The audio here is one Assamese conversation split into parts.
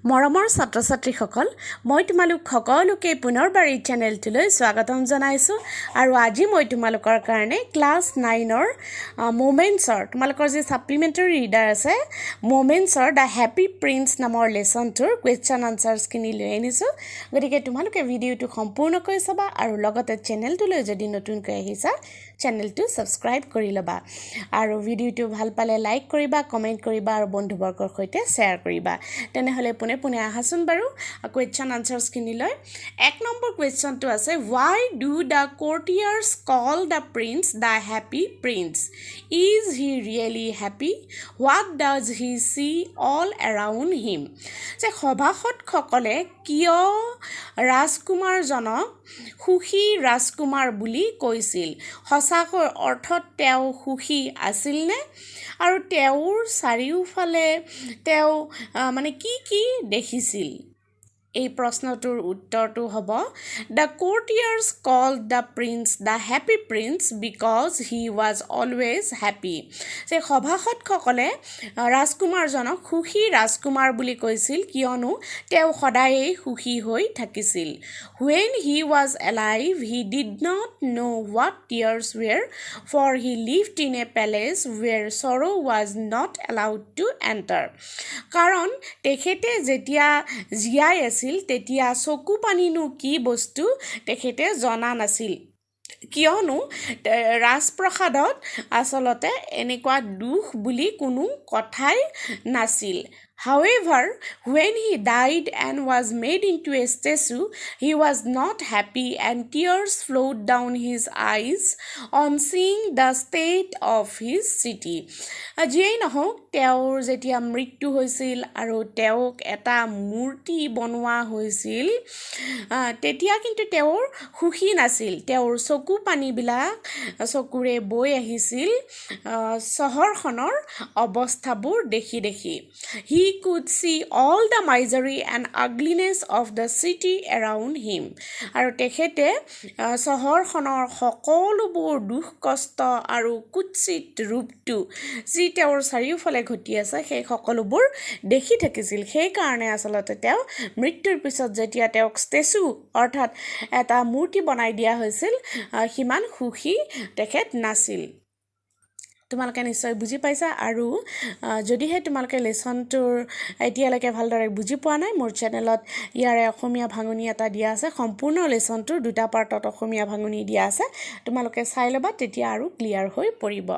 মৰমৰ ছাত্ৰ-ছাত্ৰীসকল মই তোমালোক সকলোকে পুনৰবাৰ এই চেনেলটোলৈ স্বাগতম জনাইছোঁ আৰু আজি মই তোমালোকৰ কাৰণে ক্লাছ 9ৰ মোমেন্টছৰ তোমালোকৰ যে সাপ্লিমেন্টাৰী ৰিডাৰ আছে মোমেন্টছৰ দা হ্যাপি প্ৰিন্স নামৰ লেসনটোৰ কোৱেশ্চন আনসাৰ্ছখিনি লৈ আনিছোঁ গতিকে তোমালোকে ভিডিঅ'টো সম্পূৰ্ণকৈ চাবা আৰু লগতে চেনেলটোলৈ যদি নতুনকৈ আহিছা চেনেলটো সাবস্ক্ৰাইব কৰি লবা আৰু ভিডিঅ'টো ভাল পালে লাইক কৰিবা কমেন্ট কৰিবা আৰু বন্ধুবৰ্গৰ সৈতে শ্বেয়াৰ কৰিবা তেনেহলে পুনে পুনে আহাচোন বাৰু কোৱেশ্চন আনসাৰ্ছখিনি লৈ এক নম্বৰ কোৱেশ্চনটো আছে why do the courtiers call the prince the happy prince is he really happy what does he see all around him যে সভাসদসকলে কিয় ৰাজকুমাৰজনক সুখী ৰাজকুমাৰ বুলি কৈছিল সঁচাকৈ অৰ্থত তেওঁ সুখী আছিল নে আৰু তেওঁৰ চাৰিওফালে তেওঁ মানে কি দেখিছিল এই প্ৰশ্নটোৰ উত্তৰটো হ'ব The courtiers called the prince the happy prince because he was always happy যে সভাসদসকলে ৰাজকুমাৰজনক সুখী ৰাজকুমাৰ বুলি কৈছিল কিয়নো তেওঁ সদায়েই সুখী হৈ থাকিছিল When he was alive he did not know what tears were for he lived in a palace where sorrow was not allowed to enter কাৰণ তেখেতে যেতিয়া জীয়াই আছিল তেতিয়া চকু পানীনো কি বস্তু তেখেতে জনা নাছিল কিয়নো ৰাজপ্ৰসাদত আসলতে এনেকুৱা দুখ বুলি কোনো কথাই নাছিল However, when he died and was made into a statue, he was not happy and tears flowed down his eyes on seeing the state of his city. যিয়েই নহওক তেওঁৰ যেতিয়া মৃত্যু হৈছিল আৰু তেওঁক এটা মূৰ্তি বনোৱা হৈছিল তেতিয়া কিন্তু তেওঁৰ সুখী নাছিল তেওঁৰ চকু পানীবিলাক চকুৰে বৈ আহিছিল চহৰখনৰ অৱস্থাবোৰ দেখি He could see all the misery and ugliness of the city around him. আৰু তেখেতে চহৰখনৰ সকলোবোৰ দুখ কষ্ট আৰু কুৎসিত ৰূপটো যি তেওঁৰ চাৰিওফালে ঘটি আছে সেই সকলোবোৰ দেখি থাকিছিল সেইকাৰণে আসলতে তেওঁ মৃত্যুৰ পিছত যেতিয়া তেওঁক ষ্টেচু অৰ্থাৎ এটা মূৰ্তি বনাই দিয়া হৈছিল সিমান সুখী তেখেত নাছিল তোমালোকে নিশ্চয় বুজি পাইছা আৰু যদিহে তোমালোকে লেসনটোৰ এতিয়ালৈকে ভালদৰে বুজি পোৱা নাই মোৰ চেনেলত ইয়াৰে অসমীয়া ভাঙনি এটা দিয়া আছে সম্পূৰ্ণ লেসনটোৰ দুটা পাৰ্টত অসমীয়া ভাঙনি দিয়া আছে তোমালোকে চাই ল'বা তেতিয়া আৰু ক্লিয়াৰ হৈ পৰিব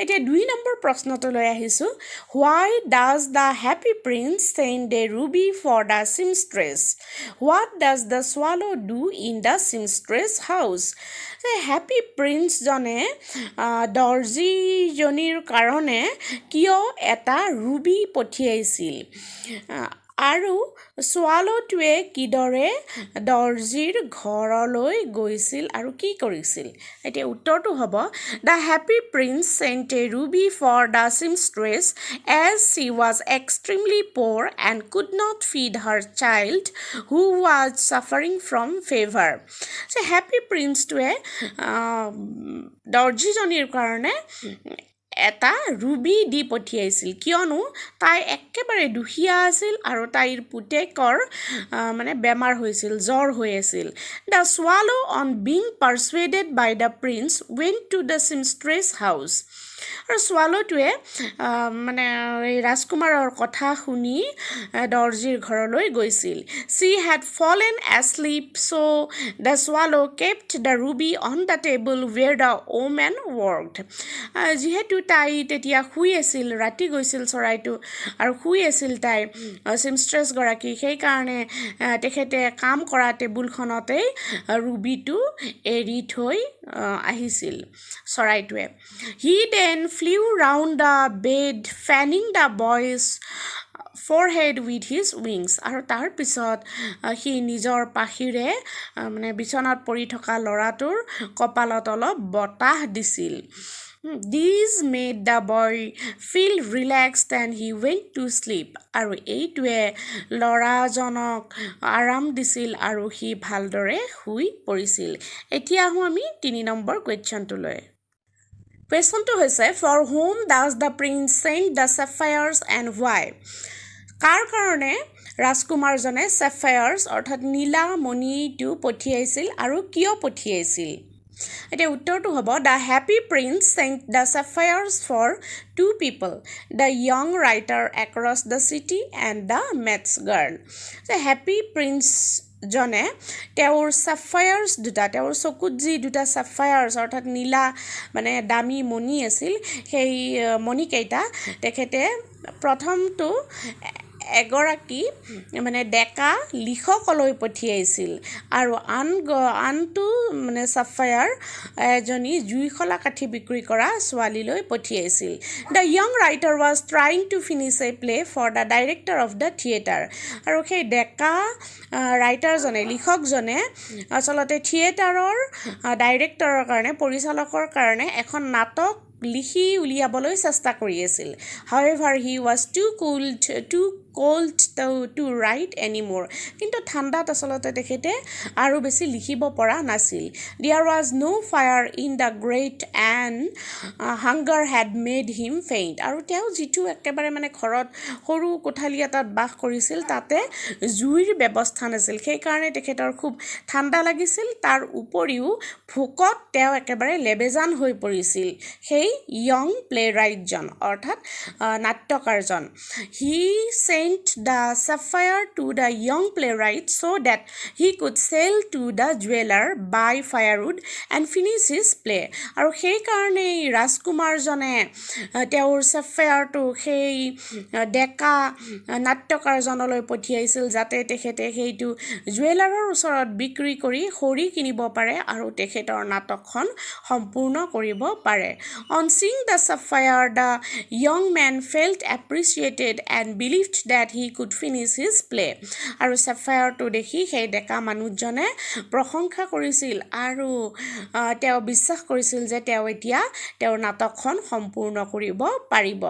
এতিয়া 2 নম্বৰ প্ৰশ্নটো লৈ আহিছো why does the happy prince send a ruby for the seamstress what does the swallow do in the seamstress house the happy prince জনে দৰ্জী জনীৰ কাৰণে কিয় এটা ৰুবি পঠিয়াইছিল আৰু সোৱালটোৱে কিদৰে দৰ্জীৰ ঘৰলৈ গৈছিল আৰু কি কৰিছিল এতিয়া উত্তৰটো হ'ব The happy prince sent a ruby for the seamstress as she was extremely poor and could not feed her child who was suffering from fever so happy prince টোৱে দৰ্জীজনীৰ কাৰণে এটা ৰুবি দি পঠিয়াইছিল কিয়নো তাই একেবাৰে দুখিয়া আছিল আৰু তাইৰ পুতেকৰ মানে বেমাৰ হৈছিল জ্বৰ হৈ আছিল The swallow on being persuaded by the prince went to the seamstress house আৰু সোৱালটোৱে মানে ৰাজকুমাৰৰ কথা শুনি দৰ্জীৰ ঘৰলৈ গৈছিল She had fallen asleep so the swallow kept the ruby on the table where the woman worked যিহেতু তাই তেতিয়া শুই আছিল ৰাতি গৈছিল চৰাইটো আৰু শুই আছিল তাই সিমষ্ট্ৰেছ গৰাকী সেই কাৰণে তেখেতে কাম কৰা টেবুলখনতে ৰুবিটো এৰি থৈ আহিছিল চৰাইটোৱে He then flew round the bed fanning the boy's forehead with his wings আৰু তাৰ পিছত সি নিজৰ পাখিৰে মানে বিছনাত পৰি থকা ল'ৰাটোৰ কপালত অলপ বতাহ দিছিল This made the boy feel relaxed and he went to sleep আৰু এইটোৱে ল'ৰাজনক আৰাম দিছিল আৰু সি ভালদৰে শুই পৰিছিল এতিয়া আমি 3 নম্বৰ কোৱেশ্চনটোলৈ Questionটো হৈছে For whom does the prince send the sapphires and why? কাৰ কাৰণে ৰাজকুমাৰজনে sapphires অৰ্থাৎ নীলা মণিটো পঠিয়াইছিল আৰু কিয় পঠিয়াইছিল এতিয়া উত্তৰটো হ'ব the happy Prince sent the sapphires for two people, the young writer across the city and the Mets girl. The happy prince জনে তেওঁৰ sapphires দুটা তেওঁৰ চকুত যি দুটা sapphires অৰ্থাৎ নীলা মানে দামী মণি আছিল সেই মণিকেইটা তেখেতে প্ৰথমটো এগৰাকী মানে ডেকা লিখকলৈ পঠিয়াইছিল আৰু আনটো মানে sapphire এজনী জুইশলা কাঠি বিক্ৰী কৰা ছোৱালীলৈ পঠিয়াইছিল the young writer was trying to finish a play for the director of the theatre আৰু সেই ডেকা ৰাইটাৰজনে লিখকজনে আচলতে থিয়েটাৰৰ ডাইৰেক্টৰৰ কাৰণে পৰিচালকৰ কাৰণে এখন নাটক লিখি উলিয়াবলৈ চেষ্টা কৰি আছিল however he was too cold to write anymore কিন্তু ঠাণ্ডাত আচলতে তেখেতে আৰু বেছি লিখিব পৰা নাছিল there was no fire in the grate and hunger had made him faint আৰু তেওঁ যিটো একেবাৰে মানে ঘৰত সৰু কোঠালি এটাত বাস কৰিছিল তাতে জুইৰ ব্যৱস্থা নাছিল সেইকাৰণে তেখেতৰ খুব ঠাণ্ডা লাগিছিল তাৰ উপৰিও ভোকত তেওঁ একেবাৰে লেবেজান হৈ পৰিছিল সেই young playwrightজন অৰ্থাৎ নাট্যকাৰজন he sent the sapphire to the young playwright so that he could sell to the jeweler buy firewood and finish his play আৰু সেই কাৰণে ৰাজকুমাৰজনে তেওঁৰ sapphire-টো সেই ডেকা নাট্যকাৰজনলৈ পঠিয়াইছিল যাতে তেখেতে সেইটো জুৱেলাৰৰ ওচৰত বিক্ৰী কৰি খৰি কিনিব পাৰে আৰু তেখেতৰ নাটকখন সম্পূৰ্ণ কৰিব পাৰে on seeing the sapphire the young man felt appreciated and believed that he could finish his play আৰু sapphire-টো দেখি সেই ডেকা মানুহজনে প্ৰশংসা কৰিছিল আৰু তেওঁ বিশ্বাস কৰিছিল যে তেওঁ এতিয়া তেওঁৰ নাটকখন সম্পূৰ্ণ কৰিব পাৰিব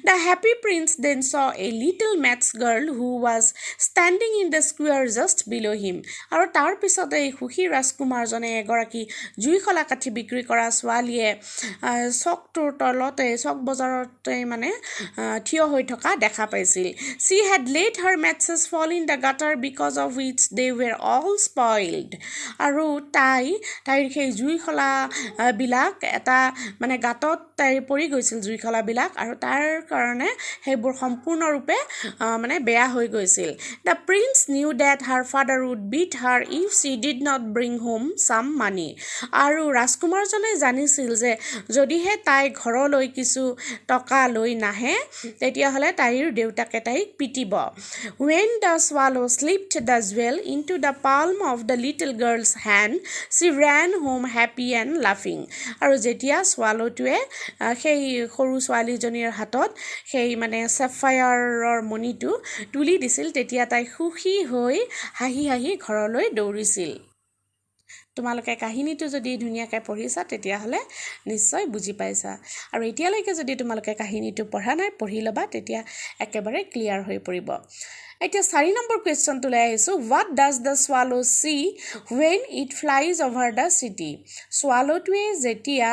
the happy prince then saw a little Mets girl who was standing in the square just below him আৰু তাৰ পিছতে এই সুখী ৰাজকুমাৰজনে এগৰাকী জুইশলা কাঠি বিক্ৰী কৰা ছোৱালীয়ে চকটোৰ তলতে চক বজাৰতে মানে থিয় হৈ থকা দেখা পাইছিল she had let her matches fall in the gutter because of which they were all spoiled আৰু তাইৰ সেই জুইশলা বিলাক এটা মানে গাঁতত তাই পৰি গৈছিল জুইশলা বিলাক আৰু তাৰ কাৰণে সেইবোৰ সম্পূৰ্ণৰূপে মানে বেয়া হৈ গৈছিল the prince knew that her father would beat her if she did not bring home some money আৰু ৰাজকুমাৰজনে জানিছিল যে যদিহে তাই ঘৰলৈ কিছু টকা লৈ নাহে তেতিয়াহলে তাইৰ দেউতাকে তাইক পিটিব when the swallow slipped the jewel into the palm of the little girl's hand she ran home happy and laughing আৰু যেতিয়া swallowটোৱে সেই সৰু ছোৱালীজনীৰ হাতত সেই মানে sapphire-ৰ মণিটো তুলি দিছিল তেতিয়া তাই সুখী হৈ হাঁহি হাঁহি ঘৰলৈ দৌৰিছিল তোমালোকে কাহিনীটো যদি ধুনীয়াকৈ পঢ়িছা তেতিয়াহ'লে নিশ্চয় বুজি পাইছা আৰু এতিয়ালৈকে যদি তোমালোকে কাহিনীটো পঢ়া নাই পঢ়ি ল'বা তেতিয়া একেবাৰে ক্লিয়াৰ হৈ পৰিব এতিয়া 4 নম্বৰ কোৱেশ্চনটোলৈ আহিছোঁ what does the swallow see when it flies over the city swallowটোৱে যেতিয়া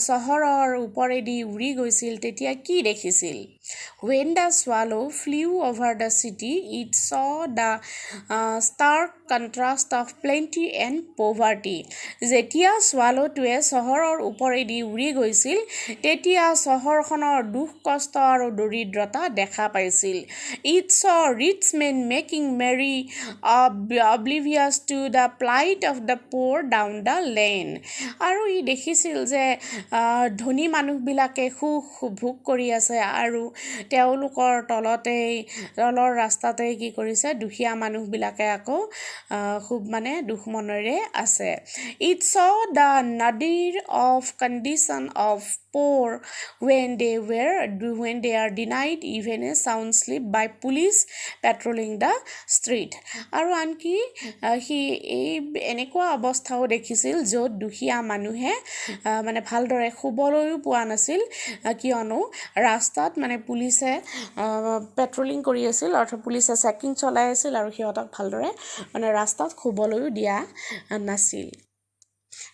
চহৰৰ ওপৰেদি উৰি গৈছিল তেতিয়া কি দেখিছিল when the swallow flew over the city it saw the stark contrast of plenty and poverty যেতিয়া swallowটোৱে চহৰৰ ওপৰেদি উৰি গৈছিল তেতিয়া চহৰখনৰ দুখ কষ্ট আৰু দৰিদ্ৰতা দেখা পাইছিল it saw rich men making merry oblivious to the plight of the poor down the lane আৰু ই দেখিছিল যে ধনী মানুহবিলাকে সুখ ভোগ কৰি আছে আৰু তেওঁলোকৰ তলৰ ৰাস্তাতে কি কৰিছে দুখীয়া মানুহবিলাকে আকৌ খুব মানে দুখ মনেৰে আছে it saw the nadir of condition of poor when they are denied even a sound sleep by police patrolling the street আৰু আনকি সি এই এনেকুৱা অৱস্থাও দেখিছিল য'ত দুখীয়া মানুহে মানে ভালদৰে শুবলৈও পোৱা নাছিল কিয়নো ৰাস্তাত মানে পুলিচে পেট্ৰলিং কৰি আছিল অৰ্থাৎ পুলিচে চেকিং চলাই আছিল আৰু সিহঁতক ভালদৰে মানে ৰাস্তাত শুবলৈও দিয়া নাছিল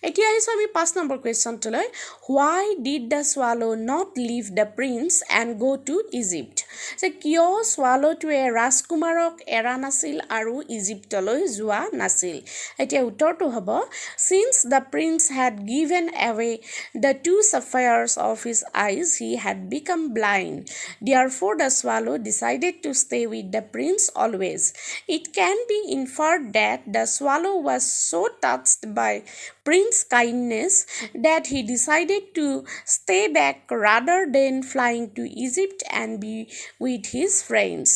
এতিয়া আহিছোঁ আমি 5 নম্বৰ কুৱেশ্যনটোলৈ why did the swallow not leave the prince and go' to Egypt যে কিয় সোৱালোটোৱে ৰাজকুমাৰক এৰা নাছিল আৰু ইজিপ্তলৈ যোৱা নাছিল এতিয়া উত্তৰটো হ'ব signs the prince head given away the 2 sapphires of his eyes he had become blind therefore the swallow decided to stay with the prince always it can be inferred that the swallow was so touched by Prince's kindness that he decided to stay back rather than flying to Egypt and be with his friends.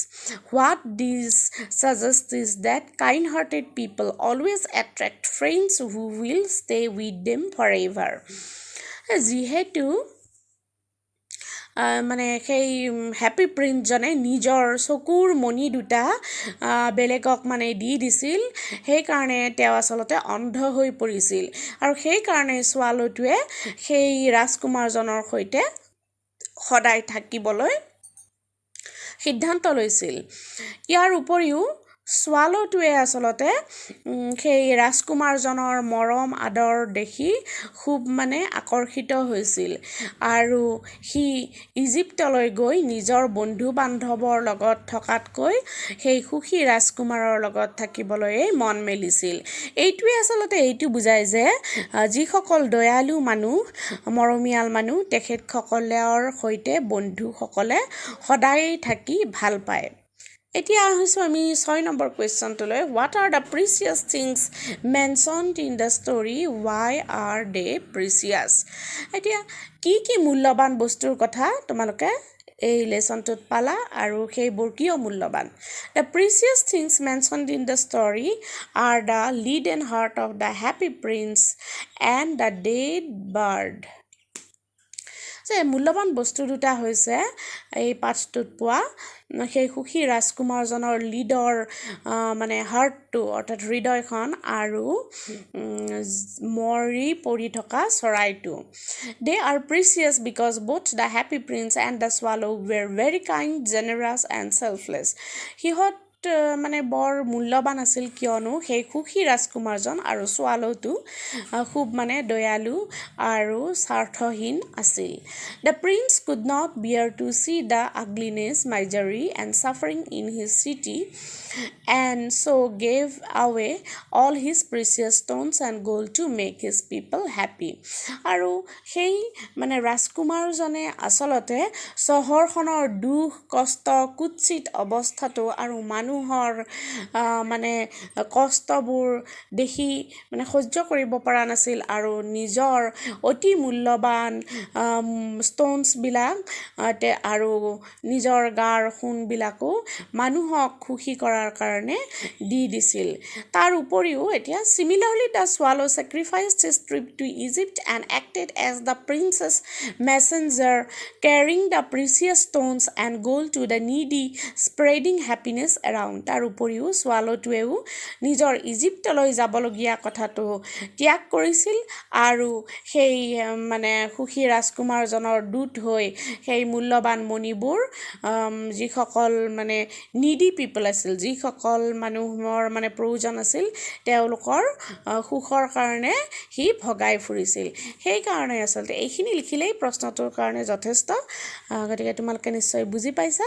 What this suggests is that kind-hearted people always attract friends who will stay with them forever. যিহেতু মানে সেই হেপী প্ৰিন্সজনে নিজৰ চকুৰ মণি দুটা বেলেগক মানে দি দিছিল সেইকাৰণে তেওঁ আচলতে অন্ধ হৈ পৰিছিল আৰু সেইকাৰণে সোৱালোটোৱে সেই ৰাজকুমাৰজনৰ সৈতে সদায় থাকিবলৈ সিদ্ধান্ত লৈছিল ইয়াৰ উপৰিও সোৱালোটোৱে আচলতে সেই ৰাজকুমাৰজনৰ মৰম আদৰ দেখি খুব মানে আকৰ্ষিত হৈছিল আৰু সি ইজিপ্তলৈ গৈ নিজৰ বন্ধু বান্ধৱৰ লগত থকাতকৈ সেই সুখী ৰাজকুমাৰৰ লগত থাকিবলৈ মন মেলিছিল এইটোৱে আচলতে এইটো বুজায় যে যিসকল দয়ালু মানুহ মৰমীয়াল মানুহ তেখেতসকলৰ সৈতে বন্ধুসকলে সদায় থাকি ভাল পায় এতিয়া আহিছোঁ আমি 6 নম্বৰ কুৱেশ্যনটোলৈ what are the precious things mentioned in the story why are they precious এতিয়া কি মূল্যৱান বস্তুৰ কথা তোমালোকে এই লেচনটোত পালা আৰু সেইবোৰ কিয় মূল্যৱান the precious things mentioned in the story are the lead and heart of the happy prince and the dead bird যে মূল্যৱান বস্তু দুটা হৈছে এই পাঠটোত পোৱা সেই সুখী ৰাজকুমাৰজনৰ লিডৰ মানে হাৰ্টটো অৰ্থাৎ হৃদয়খন আৰু মৰি পৰি থকা চৰাইটো they are precious because both the happy prince and the swallow were very kind generous and selfless সিহঁত মানে বৰ মূল্যৱান আছিল কিয়নো সেই সুখী ৰাজকুমাৰজন আৰু সোৱালোটো খুব মানে দয়ালু আৰু স্বাৰ্থহীন আছিল the prince could not bear to see the ugliness misery and suffering in his city and so' gave away all his precious stones and gold to make his people happy আৰু সেই মানে ৰাজকুমাৰজনে আচলতে চহৰখনৰ দুখ কষ্ট কুৎসিত অৱস্থাটো আৰু মানুহৰ মানে কষ্টবোৰ দেখি মানে সহ্য কৰিব পৰা নাছিল আৰু নিজৰ অতি মূল্যৱান ষ্ট'নছবিলাক আৰু নিজৰ গাৰ সোণবিলাকো মানুহক সুখী কৰাৰ কাৰণে দি দিছিল তাৰ উপৰিও এতিয়া similarly the swallow sacrificed his trip to Egypt and acted as the prince's messenger carrying the precious stones and gold to the needy spreading happiness around তাৰ উপৰিও সোৱালোটোৱেও নিজৰ ইজিপ্তলৈ যাবলগীয়া কথাটো ত্যাগ কৰিছিল আৰু সেই মানে সুখী ৰাজকুমাৰজনৰ দূত হৈ সেই মূল্যৱান মণিবোৰ যিসকল মানে নিডি পিপল আছিল যিসকল মানুহৰ মানে প্ৰয়োজন আছিল তেওঁলোকৰ সুখৰ কাৰণে সি ভগাই ফুৰিছিল সেইকাৰণে আচলতে এইখিনি লিখিলেই প্ৰশ্নটোৰ কাৰণে যথেষ্ট গতিকে তোমালোকে নিশ্চয় বুজি পাইছা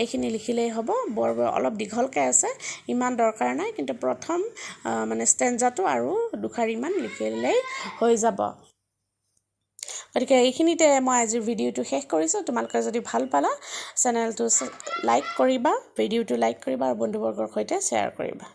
এইখিনি লিখিলেই হ'ব বৰ অলপ দীঘলকৈ আছে ইমান দৰকাৰ নাই কিন্তু প্ৰথম মানে ষ্টেঞ্জাটো আৰু দুখাৰিমান লিখিলেই হৈ যাব গতিকে এইখিনিতে মই আজিৰ ভিডিঅ'টো শেষ কৰিছোঁ তোমালোকে যদি ভাল পালা চেনেলটো লাইক কৰিবা ভিডিঅ'টো লাইক কৰিবা আৰু বন্ধুবৰ্গৰ সৈতে শ্বেয়াৰ কৰিবা